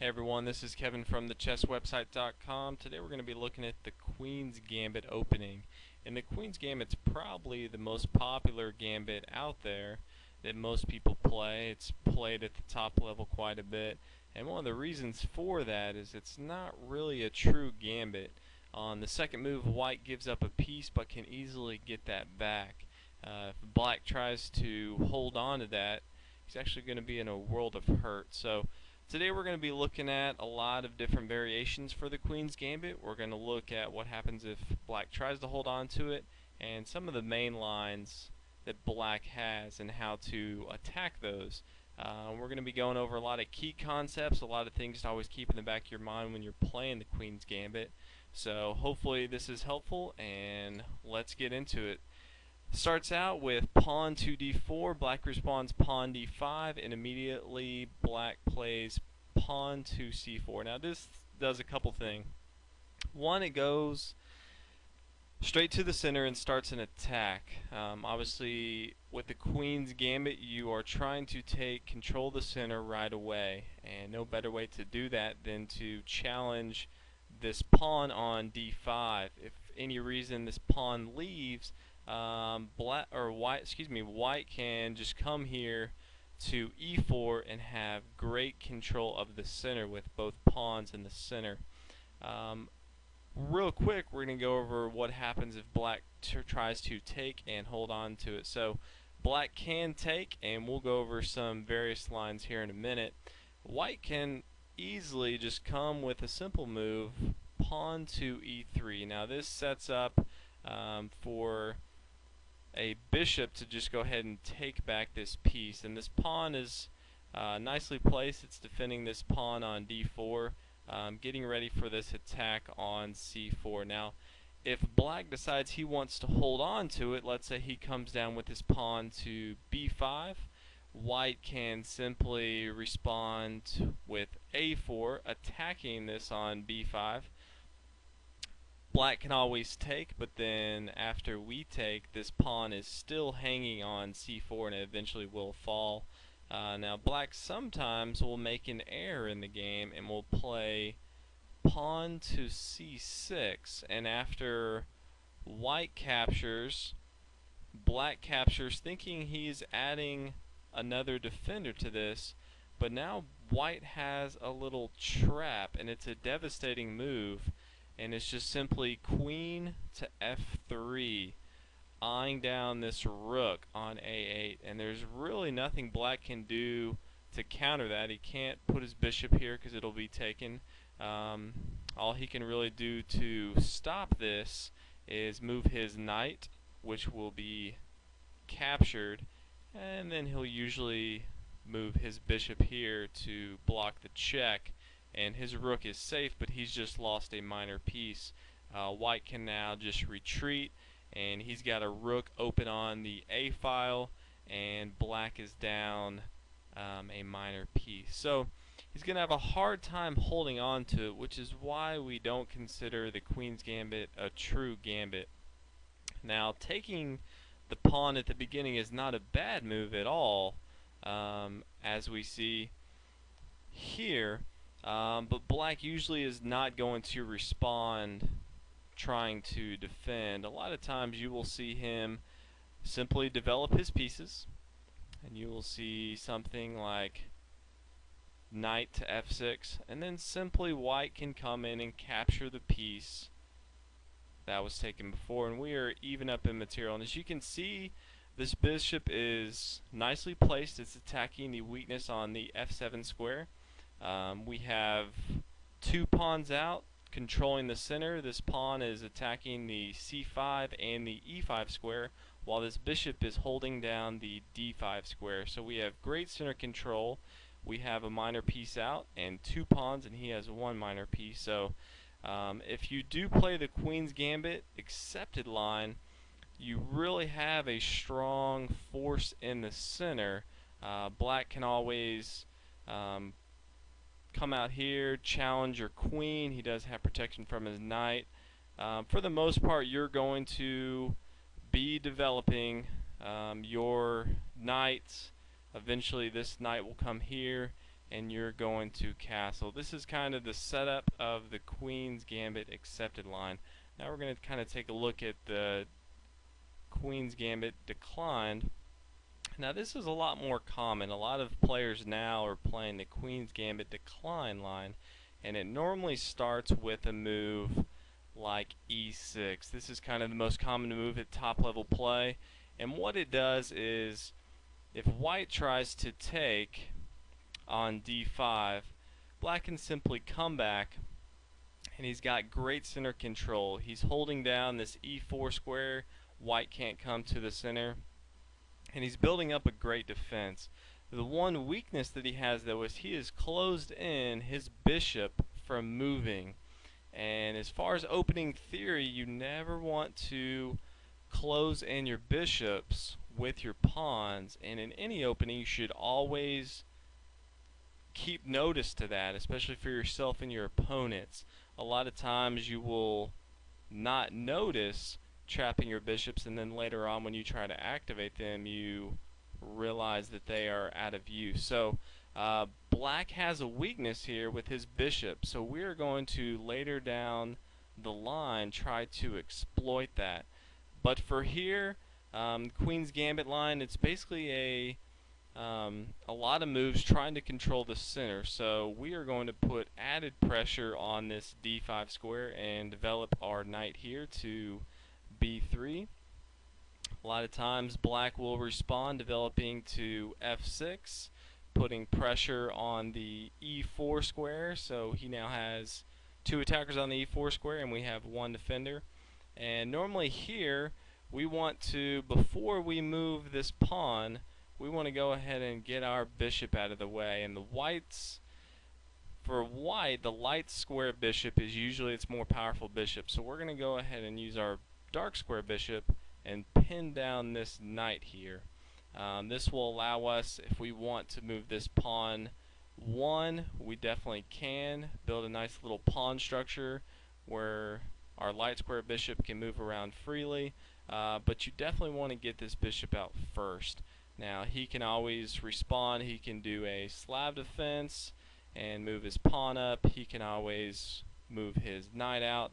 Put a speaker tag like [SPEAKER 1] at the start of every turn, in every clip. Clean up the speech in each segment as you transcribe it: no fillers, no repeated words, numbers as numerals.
[SPEAKER 1] Hey everyone, this is Kevin from thechesswebsite.com. Today we're going to be looking at the Queen's Gambit opening. And the Queen's Gambit's probably the most popular gambit out there that most people play. It's played at the top level quite a bit. And one of the reasons for that is it's not really a true gambit. On the second move, white gives up a piece but can easily get that back. If black tries to hold on to that, he's actually going to be in a world of hurt. So today we're going to be looking at a lot of different variations for the Queen's Gambit. We're going to look at what happens if black tries to hold on to it and some of the main lines that black has and how to attack those. We're going to be going over a lot of key concepts, a lot of things to always keep in the back of your mind when you're playing the Queen's Gambit. So hopefully this is helpful, and let's get into it. Starts out with pawn to d4, black responds pawn d5, and immediately black plays pawn to c4. Now this does a couple things. One, it goes straight to the center and starts an attack. Obviously with the Queen's Gambit you are trying to take control of the center right away, and no better way to do that than to challenge this pawn on d5. If any reason this pawn leaves, white can just come here to e4 and have great control of the center with both pawns in the center. Real quick, we're going to go over what happens if black tries to take and hold on to it. So black can take, and we'll go over some various lines here in a minute. White can easily just come with a simple move, pawn to e3. Now this sets up for a bishop to just go ahead and take back this piece, and this pawn is nicely placed. It's defending this pawn on d4, getting ready for this attack on c4. Now if black decides he wants to hold on to it, let's say he comes down with his pawn to b5, white can simply respond with a4, attacking this on b5. Black can always take, but then after we take, this pawn is still hanging on c4 and it eventually will fall. Now black sometimes will make an error in the game and will play pawn to c6, and after white captures, black captures, thinking he's adding another defender to this, but now white has a little trap, and it's a devastating move. And it's just simply queen to f3, eyeing down this rook on a8, and there's really nothing black can do to counter that. He can't put his bishop here because it'll be taken. All he can really do to stop this is move his knight, which will be captured, and then he'll usually move his bishop here to block the check, and his rook is safe, but he's just lost a minor piece. White can now just retreat, and he's got a rook open on the a file, and black is down a minor piece. So he's going to have a hard time holding on to it, which is why we don't consider the Queen's Gambit a true gambit. Now taking the pawn at the beginning is not a bad move at all, as we see here. But black usually is not going to respond trying to defend. A lot of times you will see him simply develop his pieces, and you will see something like knight to f6, and then simply white can come in and capture the piece that was taken before, and we are even up in material. And as you can see, this bishop is nicely placed. It's attacking the weakness on the f7 square. We have two pawns out controlling the center. This pawn is attacking the c5 and the e5 square, while this bishop is holding down the d5 square. So we have great center control. We have a minor piece out and two pawns, and he has one minor piece. So if you do play the Queen's Gambit accepted line, you really have a strong force in the center. Black can always come out here, challenge your queen. He does have protection from his knight. For the most part, you're going to be developing your knights. Eventually this knight will come here, and you're going to castle. This is kind of the setup of the Queen's Gambit accepted line. Now we're going to kind of take a look at the Queen's Gambit declined. Now this is a lot more common. A lot of players now are playing the Queen's Gambit decline line, and it normally starts with a move like e6. This is kind of the most common move at top level play, and what it does is if white tries to take on d5, black can simply come back, and he's got great center control. He's holding down this e4 square. White can't come to the center, and he's building up a great defense. The one weakness that he has, though, is he has closed in his bishop from moving. And as far as opening theory, you never want to close in your bishops with your pawns, and in any opening you should always keep notice to that, especially for yourself and your opponents. A lot of times you will not notice trapping your bishops, and then later on when you try to activate them you realize that they are out of use. So black has a weakness here with his bishop, so we're going to later down the line try to exploit that. But for here, Queen's Gambit line, it's basically a lot of moves trying to control the center. So we are going to put added pressure on this d5 square and develop our knight here to b3. A lot of times black will respond developing to f6, putting pressure on the e4 square. So he now has two attackers on the e4 square and we have one defender. And normally here we want to, before we move this pawn, we want to go ahead and get our bishop out of the way. And for white, the light square bishop is usually its more powerful bishop. So we're going to go ahead and use our dark square bishop and pin down this knight here. This will allow us, if we want to move this pawn one, we definitely can build a nice little pawn structure where our light square bishop can move around freely, but you definitely want to get this bishop out first. Now he can always respond. He can do a slab defense and move his pawn up. He can always move his knight out.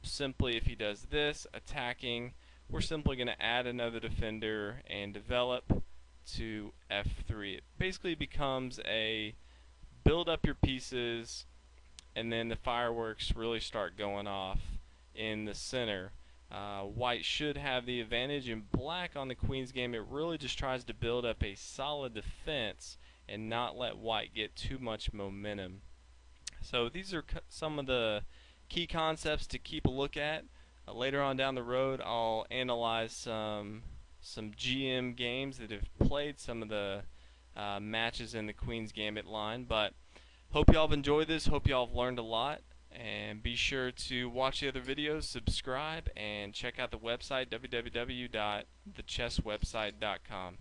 [SPEAKER 1] Simply, if he does this, attacking, we're simply going to add another defender and develop to f3. It basically becomes a build up your pieces, and then the fireworks really start going off in the center. White should have the advantage, and black on the Queen's Gambit really just tries to build up a solid defense and not let white get too much momentum. So these are some of the key concepts to keep a look at. Later on down the road I'll analyze some GM games that have played some of the matches in the Queen's Gambit line. But hope y'all have enjoyed this, hope y'all have learned a lot. And be sure to watch the other videos, subscribe, and check out the website www.thechesswebsite.com.